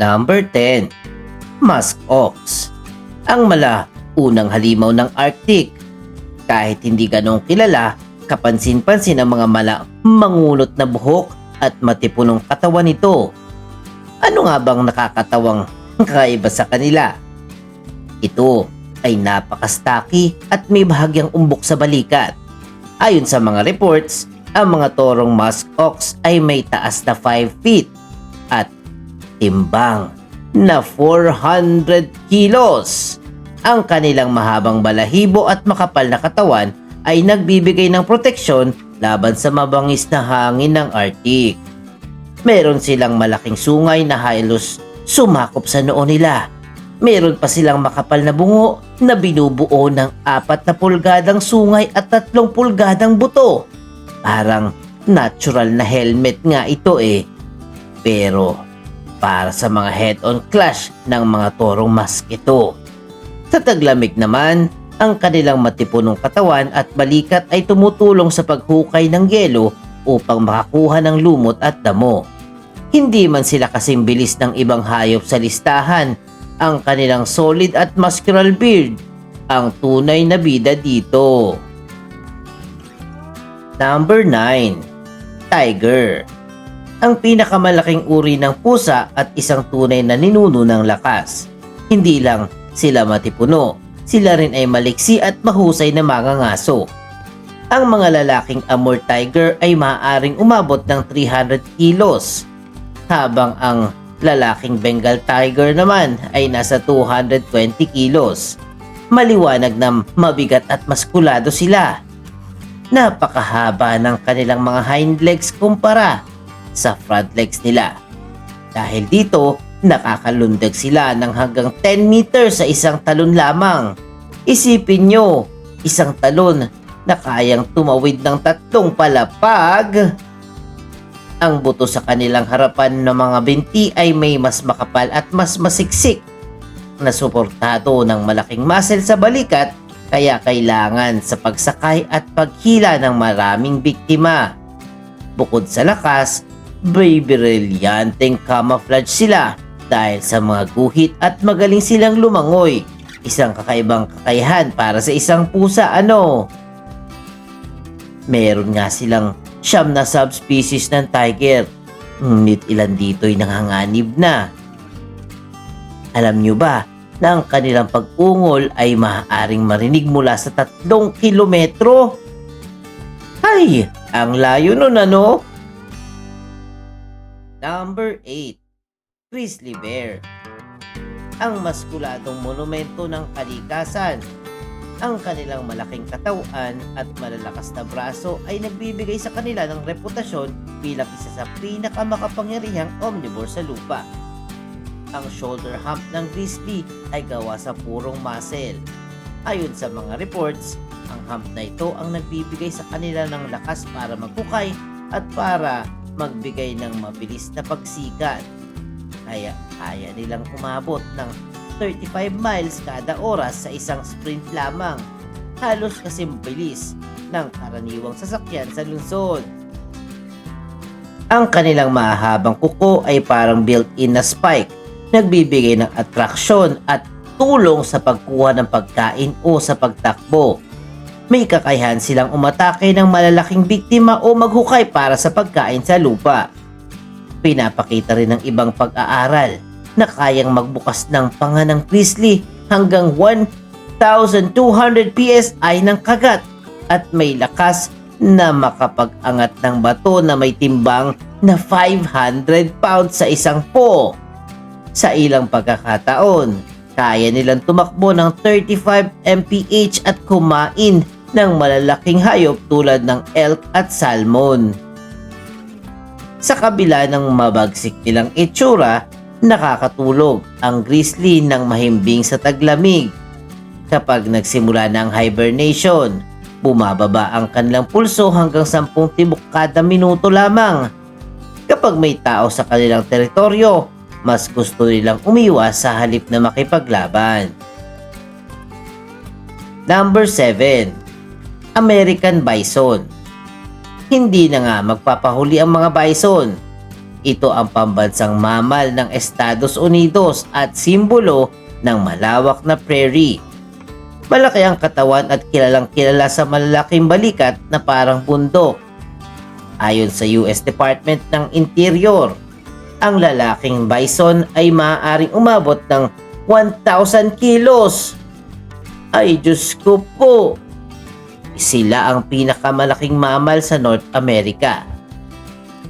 Number 10. Musk Ox. Ang unang halimaw ng Arctic. Kahit hindi ganong kilala, kapansin-pansin ang mga mangulot na buhok at matipunong katawan nito. Ano nga bang nakakatawang kakaiba sa kanila? Ito ay napakastaki at may bahagyang umbok sa balikat. Ayon sa mga reports, ang mga torong musk ox ay may taas na 5 feet at timbang na 400 kilos. Ang kanilang mahabang balahibo at makapal na katawan ay nagbibigay ng proteksyon laban sa mabangis na hangin ng Arctic. Meron silang malaking sungay na halos sumakop sa noo nila. Meron pa silang makapal na bungo na binubuo ng 4 na pulgadang sungay at 3 pulgadang buto. Parang natural na helmet nga ito eh. Pero para sa mga head-on clash ng mga torong musk ito. Sa taglamig naman, ang kanilang matipunong katawan at balikat ay tumutulong sa paghukay ng yelo upang makakuha ng lumot at damo. Hindi man sila kasing bilis ng ibang hayop sa listahan, ang kanilang solid at muscular build ang tunay na bida dito. Number 9. Tiger. Ang pinakamalaking uri ng pusa at isang tunay na ninuno ng lakas. Hindi lang sila matipuno, sila rin ay maliksi at mahusay na mangangaso. Ang mga lalaking Amur Tiger ay maaaring umabot ng 300 kilos, habang ang lalaking Bengal Tiger naman ay nasa 220 kilos. Maliwanag na mabigat at maskulado sila. Napakahaba ng kanilang mga hind legs kumpara sa front legs nila. Dahil dito, nakakalundag sila ng hanggang 10 meters sa isang talon lamang. Isipin nyo, isang talon na kayang tumawid ng 3 palapag. Ang buto sa kanilang harapan ng mga binti ay may mas makapal at mas masiksik na suportado ng malaking muscle sa balikat, kaya kailangan sa pagsakay at paghila ng maraming biktima. Bukod sa lakas, may brilyanteng camouflage sila dahil sa mga guhit at magaling silang lumangoy. Isang kakaibang kakayahan para sa isang pusa, ano? Meron nga silang 9 na subspecies ng tiger, ngunit ilan dito'y nanganganib na. Alam nyo ba na ang kanilang pag-ungol ay maaaring marinig mula sa 3 kilometro? Ay, ang layo nun ano? Number 8. Grizzly Bear. Ang maskuladong monumento ng kalikasan. Ang kanilang malaking katawan at malalakas na braso ay nagbibigay sa kanila ng reputasyon bilang isa sa pinakamakapangyarihang omnivore sa lupa. Ang shoulder hump ng grizzly ay gawa sa purong muscle. Ayon sa mga reports, ang hump na ito ang nagbibigay sa kanila ng lakas para maghukay at para magbigay ng mabilis na pagsikat. Kaya kaya nilang umabot ng 35 miles kada oras sa isang sprint lamang. Halos kasing bilis ng karaniwang sasakyan sa lungsod. Ang kanilang mahabang kuko ay parang built-in na spike, nagbibigay ng atraksyon at tulong sa pagkuha ng pagkain o sa pagtakbo. May kakayahan silang umatake ng malalaking biktima o maghukay para sa pagkain sa lupa. Pinapakita rin ng ibang pag-aaral na kayang magbukas ng panga ng grizzly hanggang 1,200 PSI ng kagat at may lakas na makapag-angat ng bato na may timbang na 500 pounds sa isang po. Sa ilang pagkakataon, kaya nilang tumakbo ng 35 mph at kumain ng malalaking hayop tulad ng elk at salmon. Sa kabila ng mabagsik nilang itsura, nakakatulog ang grizzly ng mahimbing sa taglamig. Kapag nagsimula na ang hibernation, bumababa ang kanilang pulso hanggang 10 tibok kada minuto lamang. Kapag may tao sa kanilang teritoryo, mas gusto nilang umiwas sa halip na makipaglaban. Number 7. American Bison. Hindi na nga magpapahuli ang mga bison. Ito ang pambansang mammal ng Estados Unidos at simbolo ng malawak na prairie. Malaki ang katawan at kilalang kilala sa malalaking balikat na parang bundok. Ayon sa US Department ng Interior, ang lalaking bison ay maaaring umabot ng 1,000 kilos. Ay Diyos ko po! Sila ang pinakamalaking mammal sa North America.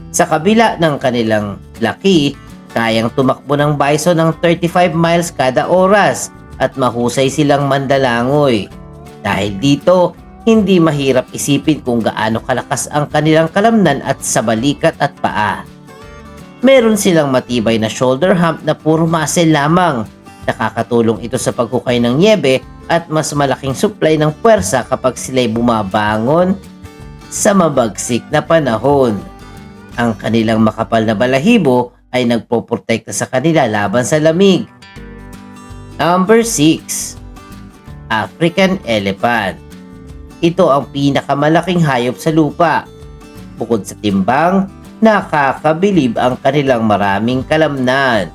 Sa kabila ng kanilang laki, kayang tumakbo ng bison ng 35 miles kada oras at mahusay silang mandalangoy. Dahil dito, hindi mahirap isipin kung gaano kalakas ang kanilang kalamnan at sa balikat at paa. Meron silang matibay na shoulder hump na puro muscle lamang. Nakakatulong ito sa paghukay ng niebe at mas malaking supply ng puwersa kapag sila'y bumabangon sa mabagsik na panahon. Ang kanilang makapal na balahibo ay nagpoprotekta sa kanila laban sa lamig. Number 6. African Elephant. Ito ang pinakamalaking hayop sa lupa. Bukod sa timbang, nakakabilib ang kanilang maraming kalamnan.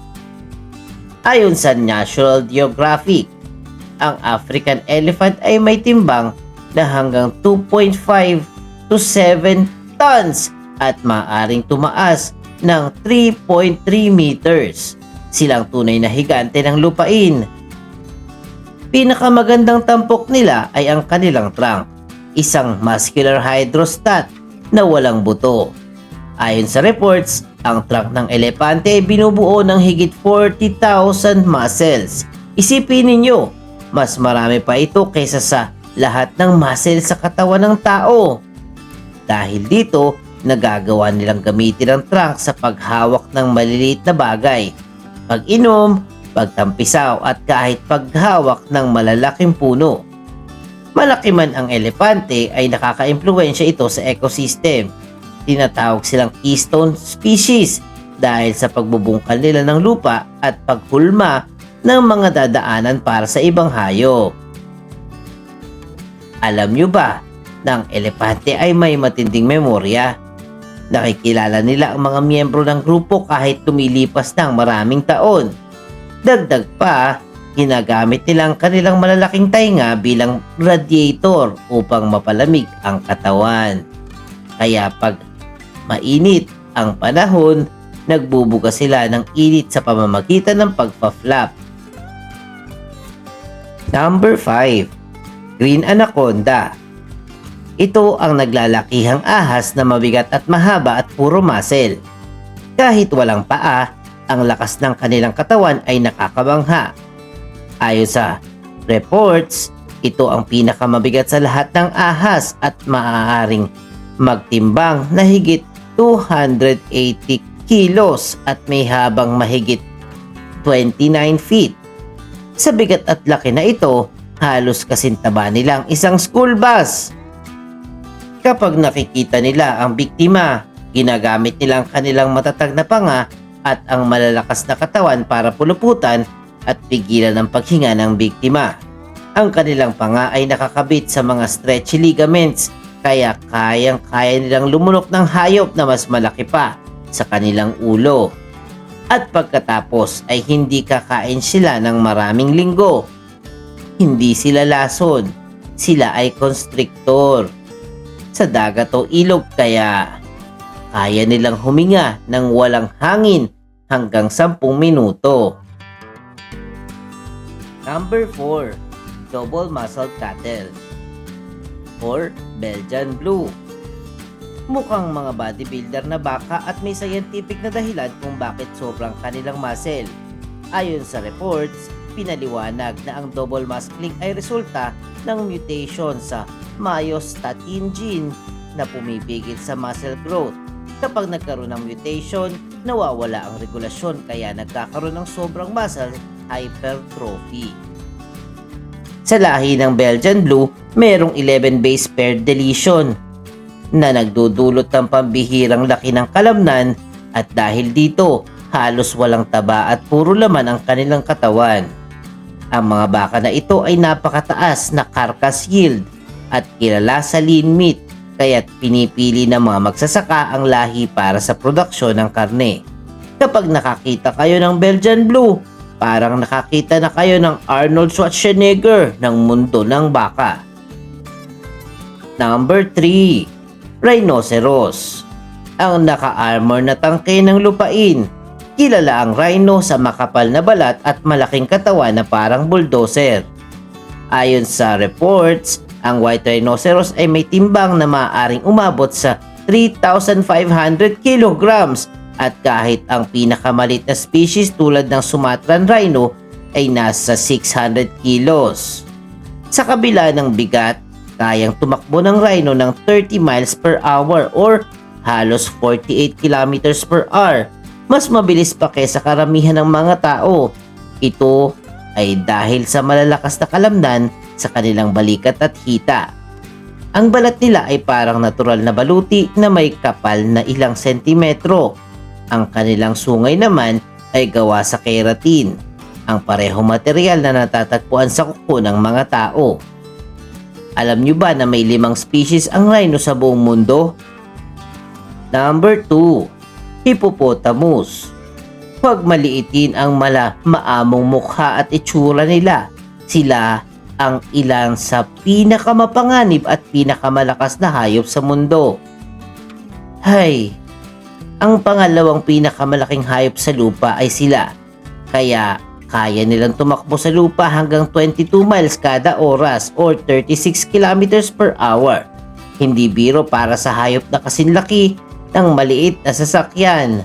Ayon sa National Geographic, ang African elephant ay may timbang na hanggang 2.5 to 7 tons at maaaring tumaas ng 3.3 meters. Silang tunay na higante ng lupain. Pinakamagandang tampok nila ay ang kanilang trunk, isang muscular hydrostat na walang buto. Ayon sa reports, ang trunk ng elepante ay binubuo ng higit 40,000 muscles. Isipin ninyo, mas marami pa ito kaysa sa lahat ng muscle sa katawan ng tao. Dahil dito, nagagawa nilang gamitin ang trunk sa paghawak ng maliliit na bagay, pag-inom, pagtampisaw at kahit paghawak ng malalaking puno. Malaki man ang elepante ay nakaka-impluwensya ito sa ecosystem. Tinatawag silang keystone species dahil sa pagbubungkal nila ng lupa at paghulma ng mga dadaanan para sa ibang hayop. Alam nyo ba na ang elepante ay may matinding memorya? Nakikilala nila ang mga miyembro ng grupo kahit tumilipas ng maraming taon. Dagdag pa, ginagamit nila ang kanilang malalaking tainga bilang radiator upang mapalamig ang katawan. Kaya pag mainit ang panahon, nagbubuga sila ng init sa pamamagitan ng pagpa-flap. Number 5. Green Anaconda. Ito ang naglalakihang ahas na mabigat at mahaba at puro muscle. Kahit walang paa, ang lakas ng kanilang katawan ay nakakabangha. Ayon sa reports, ito ang pinakamabigat sa lahat ng ahas at maaaring magtimbang na higit 280 kilos at may habang mahigit 29 feet. Sa bigat at laki na ito, halos kasintaba nilang isang school bus. Kapag nakikita nila ang biktima, ginagamit nila ang kanilang matatag na panga at ang malalakas na katawan para puluputan at pigilan ang paghinga ng biktima. Ang kanilang panga ay nakakabit sa mga stretchy ligaments kaya kayang-kaya nilang lumunok ng hayop na mas malaki pa sa kanilang ulo. At pagkatapos ay hindi kakain sila ng maraming linggo. Hindi sila lason, sila ay constrictor. Sa dagat o ilog kaya kaya nilang huminga ng walang hangin hanggang 10 minuto. Number 4. Double Muzzled Cattle or Belgian Blue. Mukhang mga bodybuilder na baka at may scientific na dahilan kung bakit sobrang kanilang muscle. Ayon sa reports, pinaliwanag na ang double muscling ay resulta ng mutation sa myostatin gene na pumipigil sa muscle growth. Kapag nagkaroon ng mutation, nawawala ang regulasyon kaya nagkakaroon ng sobrang muscle hypertrophy. Sa lahi ng Belgian Blue, merong 11 base pair deletion na nagdudulot ng pambihirang laki ng kalamnan at dahil dito, halos walang taba at puro laman ang kanilang katawan. Ang mga baka na ito ay napakataas na carcass yield at kilala sa lean meat kaya't pinipili ng mga magsasaka ang lahi para sa produksyon ng karne. Kapag nakakita kayo ng Belgian Blue, parang nakakita na kayo ng Arnold Schwarzenegger ng mundo ng baka. Number 3. Rhinoceros. Ang naka-armor na tangke ng lupain. Kilala ang rhino sa makapal na balat at malaking katawan na parang bulldozer. Ayon sa reports, ang white rhinoceros ay may timbang na maaaring umabot sa 3,500 kilograms at kahit ang pinakamalit na species tulad ng Sumatran rhino ay nasa 600 kilos. Sa kabila ng bigat, kayang tumakbo ng rhino ng 30 miles per hour or halos 48 kilometers per hour. Mas mabilis pa kaysa karamihan ng mga tao. Ito ay dahil sa malalakas na kalamnan sa kanilang balikat at hita. Ang balat nila ay parang natural na baluti na may kapal na ilang sentimetro. Ang kanilang sungay naman ay gawa sa keratin, ang parehong material na natatagpuan sa kuko ng mga tao. Alam nyo ba na may 5 species ang rhino sa buong mundo? Number 2. Hippopotamus. Huwag maliitin ang maamong mukha at itsura nila. Sila ang ilan sa pinakamapanganib at pinakamalakas na hayop sa mundo. Ang pangalawang pinakamalaking hayop sa lupa ay sila. Kaya kaya nilang tumakbo sa lupa hanggang 22 miles kada oras or 36 kilometers per hour. Hindi biro para sa hayop na kasinlaki ng maliit na sasakyan.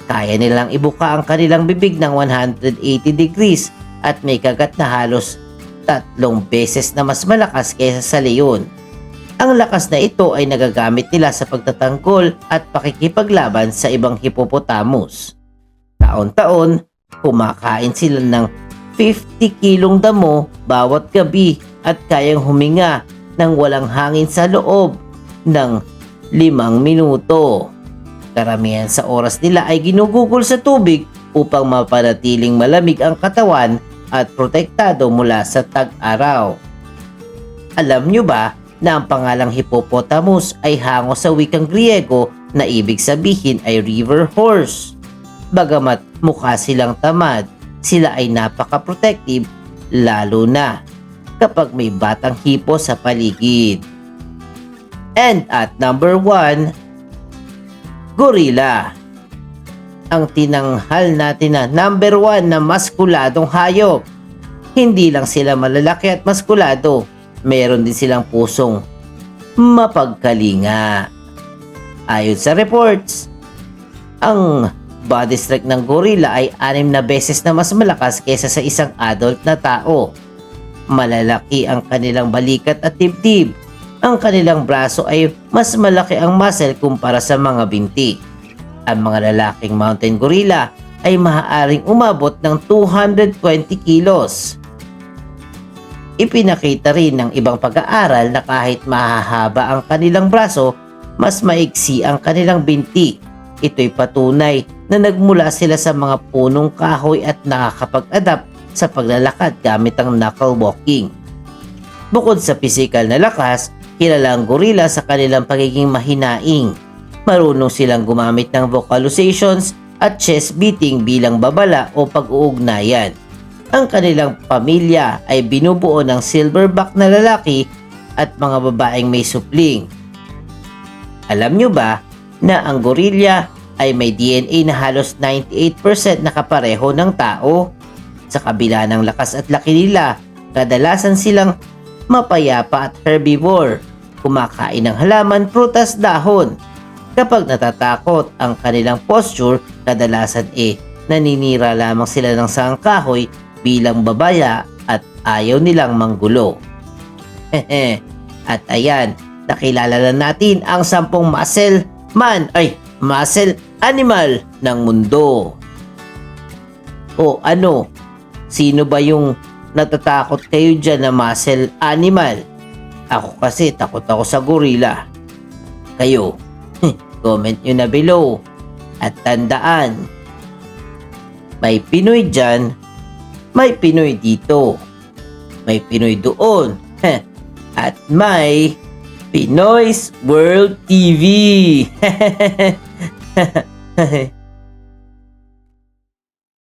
Kaya nilang ibuka ang kanilang bibig ng 180 degrees at may kagat na halos 3 beses na mas malakas kaysa sa leon. Ang lakas na ito ay nagagamit nila sa pagtatanggol at pakikipaglaban sa ibang hippopotamus. Taon-taon, kumakain sila ng 50 kilong damo bawat gabi at kayang huminga ng walang hangin sa loob ng 5 minuto. Karamihan sa oras nila ay ginugugol sa tubig upang mapanatiling malamig ang katawan at protektado mula sa tag-araw. Alam nyo ba na ang pangalang hippopotamus ay hango sa wikang Griego na ibig sabihin ay river horse? Bagamat mukha silang tamad, sila ay napaka-protective lalo na kapag may batang hipo sa paligid. And at number 1, gorilla. Ang tinanghal natin na number 1 na maskuladong hayop. Hindi lang sila malalaki at maskulado, meron din silang pusong mapagkalinga. Ayon sa reports, ang body strength ng gorilla ay 6 na beses na mas malakas kaysa sa isang adult na tao. Malalaki ang kanilang balikat at dibdib. Ang kanilang braso ay mas malaki ang muscle kumpara sa mga binti. Ang mga lalaking mountain gorilla ay maaaring umabot ng 220 kilos. Ipinakita rin ng ibang pag-aaral na kahit mahahaba ang kanilang braso, mas maiksi ang kanilang binti. Ito'y patunay na nagmula sila sa mga punong kahoy at nakakapag-adapt sa paglalakad gamit ang knuckle walking. Bukod sa pisikal na lakas, kilala ang gorilla sa kanilang pagiging mahinaing. Marunong silang gumamit ng vocalizations at chest beating bilang babala o pag-uugnayan. Ang kanilang pamilya ay binubuo ng silverback na lalaki at mga babaeng may supling. Alam nyo ba na ang gorilla ay may DNA na halos 98% na kapareho ng tao? Sa kabila ng lakas at laki nila, kadalasan silang mapayapa at herbivore. Kumakain ng halaman, prutas, dahon. Kapag natatakot ang kanilang posture, kadalasan naninira lamang sila ng sangkahoy bilang babaya at ayaw nilang manggulo. At ayan, nakilala na natin ang 10 muscle animal ng mundo. O ano, sino ba yung natatakot kayo dyan na muscle animal? Ako kasi takot ako sa gorilla. Kayo, comment nyo na below. At tandaan, may Pinoy dyan, may Pinoy dito, may Pinoy doon, at may Pinoy's World TV.